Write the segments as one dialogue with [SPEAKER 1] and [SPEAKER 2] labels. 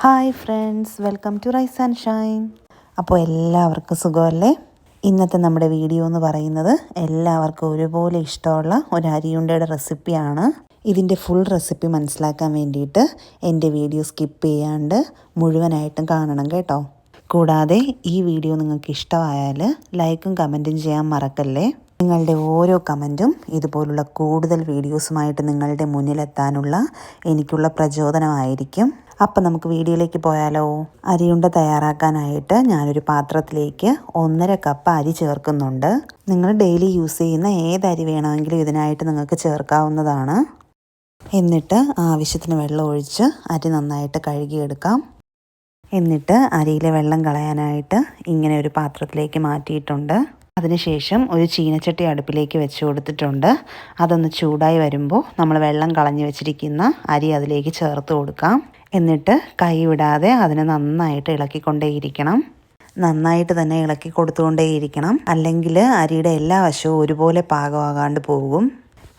[SPEAKER 1] Hi friends, welcome to rise and shine. അപ്പോൾ എല്ലാവർക്കും സുഖമല്ലേ? ഇന്നത്തെ നമ്മുടെ വീഡിയോ എന്ന് പറയുന്നത് എല്ലാവർക്കും ഒരുപോലെ ഇഷ്ടമുള്ള ഒരു അരിയുണ്ടയുടെ റെസിപ്പിയാണ്. ഇതിൻ്റെ ഫുൾ റെസിപ്പി മനസ്സിലാക്കാൻ വേണ്ടിയിട്ട് എൻ്റെ വീഡിയോ സ്കിപ്പ് ചെയ്യാണ്ട് മുഴുവനായിട്ടും കാണണം കേട്ടോ. കൂടാതെ ഈ വീഡിയോ നിങ്ങൾക്ക് ഇഷ്ടമായാൽ ലൈക്കും കമൻറ്റും ചെയ്യാൻ മറക്കല്ലേ. നിങ്ങളുടെ ഓരോ കമൻറ്റും ഇതുപോലുള്ള കൂടുതൽ വീഡിയോസുമായിട്ട് നിങ്ങളുടെ മുന്നിലെത്താനുള്ള എനിക്കുള്ള പ്രചോദനമായിരിക്കും. അപ്പം നമുക്ക് വീഡിയോയിലേക്ക് പോയാലോ. അരിയുണ്ട തയ്യാറാക്കാനായിട്ട് ഞാനൊരു പാത്രത്തിലേക്ക് 1.5 കപ്പ് അരി ചേർക്കുന്നുണ്ട്. നിങ്ങൾ ഡെയിലി യൂസ് ചെയ്യുന്ന ഏത് അരി വേണമെങ്കിലും ഇതിനായിട്ട് നിങ്ങൾക്ക് ചേർക്കാവുന്നതാണ്. എന്നിട്ട് ആവശ്യത്തിന് വെള്ളം ഒഴിച്ച് അരി നന്നായിട്ട് കഴുകിയെടുക്കാം. എന്നിട്ട് അരിയിലെ വെള്ളം കളയാനായിട്ട് ഇങ്ങനെ ഒരു പാത്രത്തിലേക്ക് മാറ്റിയിട്ടുണ്ട്. അതിനുശേഷം ഒരു ചീനച്ചട്ടി അടുപ്പിലേക്ക് വെച്ച് കൊടുത്തിട്ടുണ്ട്. അതൊന്ന് ചൂടായി വരുമ്പോൾ നമ്മൾ വെള്ളം കളഞ്ഞു വെച്ചിരിക്കുന്ന അരി അതിലേക്ക് ചേർത്ത് കൊടുക്കാം. എന്നിട്ട് കൈ വിടാതെ അതിനെ നന്നായിട്ട് ഇളക്കിക്കൊണ്ടേയിരിക്കണം. നന്നായിട്ട് തന്നെ ഇളക്കി കൊടുത്തുകൊണ്ടേയിരിക്കണം, അല്ലെങ്കിൽ അരിയുടെ എല്ലാ വശവും ഒരുപോലെ പാകമാകാണ്ട് പോകും.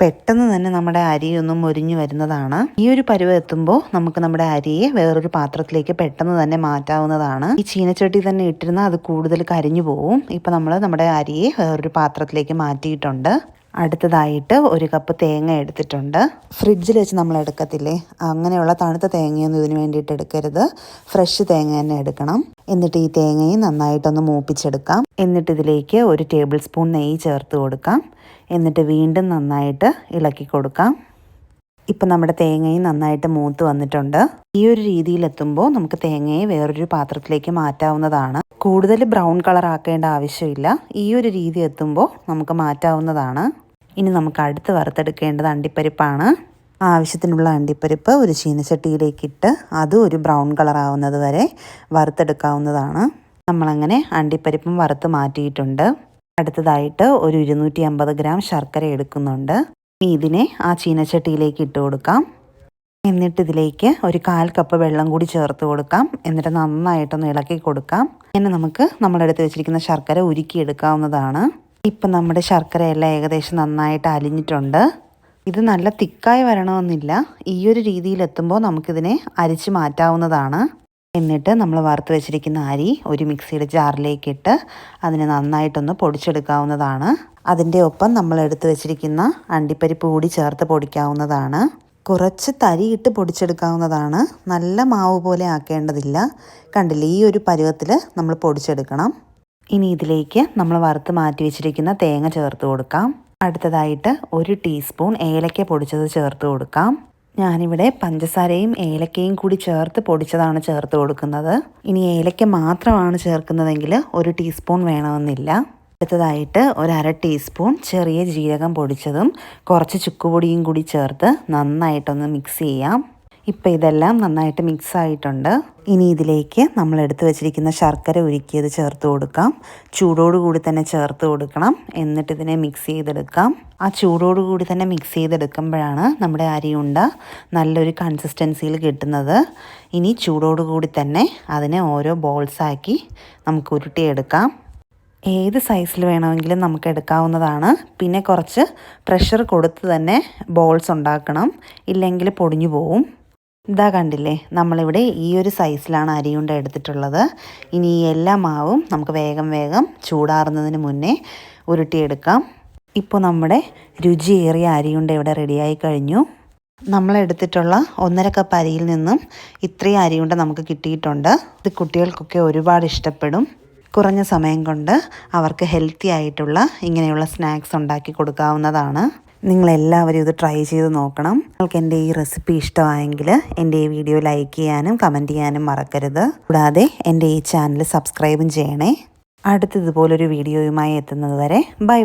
[SPEAKER 1] പെട്ടെന്ന് തന്നെ നമ്മുടെ അരിയൊന്നും മൊരിഞ്ഞു വരുന്നതാണ്. ഈ ഒരു പരുവം എത്തുമ്പോൾ നമുക്ക് നമ്മുടെ അരിയെ വേറൊരു പാത്രത്തിലേക്ക് പെട്ടെന്ന് തന്നെ മാറ്റാവുന്നതാണ്. ഈ ചീനച്ചട്ടി തന്നെ ഇട്ടിരുന്നാൽ അത് കൂടുതൽ കരിഞ്ഞു പോവും. ഇപ്പം നമ്മൾ നമ്മുടെ അരിയെ വേറൊരു പാത്രത്തിലേക്ക് മാറ്റിയിട്ടുണ്ട്. അടുത്തതായിട്ട് 1 കപ്പ് തേങ്ങ എടുത്തിട്ടുണ്ട്. ഫ്രിഡ്ജിൽ വെച്ച് നമ്മൾ എടുക്കത്തില്ലേ, അങ്ങനെയുള്ള തണുത്ത തേങ്ങയൊന്നും ഇതിന് വേണ്ടിയിട്ട് എടുക്കരുത്. ഫ്രഷ് തേങ്ങ തന്നെ എടുക്കണം. എന്നിട്ട് ഈ തേങ്ങയും നന്നായിട്ടൊന്ന് മൂപ്പിച്ചെടുക്കാം. എന്നിട്ട് ഇതിലേക്ക് 1 ടേബിൾ സ്പൂൺ നെയ്യ് ചേർത്ത് കൊടുക്കാം. എന്നിട്ട് വീണ്ടും നന്നായിട്ട് ഇളക്കി കൊടുക്കാം. ഇപ്പം നമ്മുടെ തേങ്ങയും നന്നായിട്ട് മൂത്ത് വന്നിട്ടുണ്ട്. ഈ ഒരു രീതിയിലെത്തുമ്പോൾ നമുക്ക് തേങ്ങയെ വേറൊരു പാത്രത്തിലേക്ക് മാറ്റാവുന്നതാണ്. കൂടുതൽ ബ്രൗൺ കളർ ആക്കേണ്ട ആവശ്യമില്ല. ഈ ഒരു രീതി എത്തുമ്പോൾ നമുക്ക് മാറ്റാവുന്നതാണ്. ഇനി നമുക്ക് അടുത്ത് വറുത്തെടുക്കേണ്ടത് അണ്ടിപ്പരിപ്പാണ്. ആവശ്യത്തിനുള്ള അണ്ടിപ്പരിപ്പ് ഒരു ചീനച്ചട്ടിയിലേക്കിട്ട് അത് ഒരു ബ്രൗൺ കളർ ആവുന്നത് വരെ വറുത്തെടുക്കാവുന്നതാണ്. നമ്മളങ്ങനെ അണ്ടിപ്പരിപ്പും വറുത്ത് മാറ്റിയിട്ടുണ്ട്. അടുത്തതായിട്ട് ഒരു 250 ഗ്രാം ശർക്കര എടുക്കുന്നുണ്ട്. ഇതിനെ ആ ചീനച്ചട്ടിയിലേക്ക് ഇട്ട് കൊടുക്കാം. എന്നിട്ട് ഇതിലേക്ക് ഒരു 1/4 കപ്പ് വെള്ളം കൂടി ചേർത്ത് കൊടുക്കാം. എന്നിട്ട് നന്നായിട്ടൊന്ന് ഇളക്കി കൊടുക്കാം. ഇങ്ങനെ നമുക്ക് നമ്മളെടുത്ത് വെച്ചിരിക്കുന്ന ശർക്കര ഉരുക്കിയെടുക്കാവുന്നതാണ്. ഇപ്പം നമ്മുടെ ശർക്കരയെല്ലാം ഏകദേശം നന്നായിട്ട് അലിഞ്ഞിട്ടുണ്ട്. ഇത് നല്ല തിക്കായി വരണമെന്നില്ല. ഈ ഒരു രീതിയിലെത്തുമ്പോൾ നമുക്കിതിനെ അരിച്ച് മാറ്റാവുന്നതാണ്. എന്നിട്ട് നമ്മൾ വറുത്ത് വെച്ചിരിക്കുന്ന അരി ഒരു മിക്സിയുടെ ജാറിലേക്കിട്ട് അതിനെ നന്നായിട്ടൊന്ന് പൊടിച്ചെടുക്കാവുന്നതാണ്. അതിൻ്റെ ഒപ്പം നമ്മൾ എടുത്ത് വെച്ചിരിക്കുന്ന അണ്ടിപ്പരിപ്പ് കൂടി ചേർത്ത് പൊടിക്കാവുന്നതാണ്. കുറച്ച് തരിയിട്ട് പൊടിച്ചെടുക്കാവുന്നതാണ്. നല്ല മാവ് പോലെ ആക്കേണ്ടതില്ല. കണ്ടില്ലേ, ഈ ഒരു പരുവത്തിൽ നമ്മൾ പൊടിച്ചെടുക്കണം. ഇനി ഇതിലേക്ക് നമ്മൾ വറുത്ത് മാറ്റി വെച്ചിരിക്കുന്ന തേങ്ങ ചേർത്ത് കൊടുക്കാം. അടുത്തതായിട്ട് 1 ടീസ്പൂൺ ഏലക്ക പൊടിച്ചത് ചേർത്ത് കൊടുക്കാം. ഞാനിവിടെ പഞ്ചസാരയും ഏലക്കയും കൂടി ചേർത്ത് പൊടിച്ചതാണ് ചേർത്ത് കൊടുക്കുന്നത്. ഇനി ഏലക്ക മാത്രമാണ് ചേർക്കുന്നതെങ്കിൽ 1 ടീസ്പൂൺ വേണമെന്നില്ല. അടുത്തതായിട്ട് 1/2 ടീസ്പൂൺ ചെറിയ ജീരകം പൊടിച്ചതും കുറച്ച് ചുക്കുപൊടിയും കൂടി ചേർത്ത് നന്നായിട്ടൊന്ന് മിക്സ് ചെയ്യാം. ഇപ്പം ഇതെല്ലാം നന്നായിട്ട് മിക്സ് ആയിട്ടുണ്ട്. ഇനി ഇതിലേക്ക് നമ്മൾ എടുത്ത് വെച്ചിരിക്കുന്ന ശർക്കര ഉരുക്കിയത് ചേർത്ത് കൊടുക്കാം. ചൂടോടുകൂടി തന്നെ ചേർത്ത് കൊടുക്കണം. എന്നിട്ട് ഇതിനെ മിക്സ് ചെയ്തെടുക്കാം. ആ ചൂടോടുകൂടി തന്നെ മിക്സ് ചെയ്തെടുക്കുമ്പോഴാണ് നമ്മുടെ അരിയുണ്ട നല്ലൊരു കൺസിസ്റ്റൻസിയിൽ കിട്ടുന്നത്. ഇനി ചൂടോടുകൂടി തന്നെ അതിനെ ഓരോ ബോൾസാക്കി നമുക്ക് ഉരുട്ടിയെടുക്കാം. ഏത് സൈസിൽ വേണമെങ്കിലും നമുക്ക് എടുക്കാവുന്നതാണ്. പിന്നെ കുറച്ച് പ്രഷർ കൊടുത്ത് തന്നെ ബോൾസ് ഉണ്ടാക്കണം, ഇല്ലെങ്കിൽ പൊടിഞ്ഞു പോവും. ഇതാ കണ്ടില്ലേ, നമ്മളിവിടെ ഈ ഒരു സൈസിലാണ് അരിയുണ്ട എടുത്തിട്ടുള്ളത്. ഇനി ഈ എല്ലാ മാവും നമുക്ക് വേഗം ചൂടാറുന്നതിന് മുന്നേ ഉരുട്ടിയെടുക്കാം. ഇപ്പോൾ നമ്മുടെ രുചിയേറിയ അരിയുണ്ട ഇവിടെ റെഡിയായി കഴിഞ്ഞു. നമ്മളെടുത്തിട്ടുള്ള 1.5 കപ്പ് അരിയിൽ നിന്നും ഇത്രയും അരിയുണ്ട നമുക്ക് കിട്ടിയിട്ടുണ്ട്. ഇത് കുട്ടികൾക്കൊക്കെ ഒരുപാട് ഇഷ്ടപ്പെടും. കുറഞ്ഞ സമയം കൊണ്ട് അവർക്ക് ഹെൽത്തി ആയിട്ടുള്ള ഇങ്ങനെയുള്ള സ്നാക്സ് ഉണ്ടാക്കി കൊടുക്കാവുന്നതാണ്. നിങ്ങളെല്ലാവരും ഇത് ട്രൈ ചെയ്ത് നോക്കണം. നിങ്ങൾക്ക് എൻ്റെ ഈ റെസിപ്പി ഇഷ്ടമായെങ്കിൽ എൻ്റെ ഈ വീഡിയോ ലൈക്ക് ചെയ്യാനും കമൻറ്റ് ചെയ്യാനും മറക്കരുത്. കൂടാതെ എൻ്റെ ഈ ചാനൽ സബ്സ്ക്രൈബും ചെയ്യണേ. അടുത്ത ഇതുപോലൊരു വീഡിയോയുമായി എത്തുന്നത് വരെ ബൈ.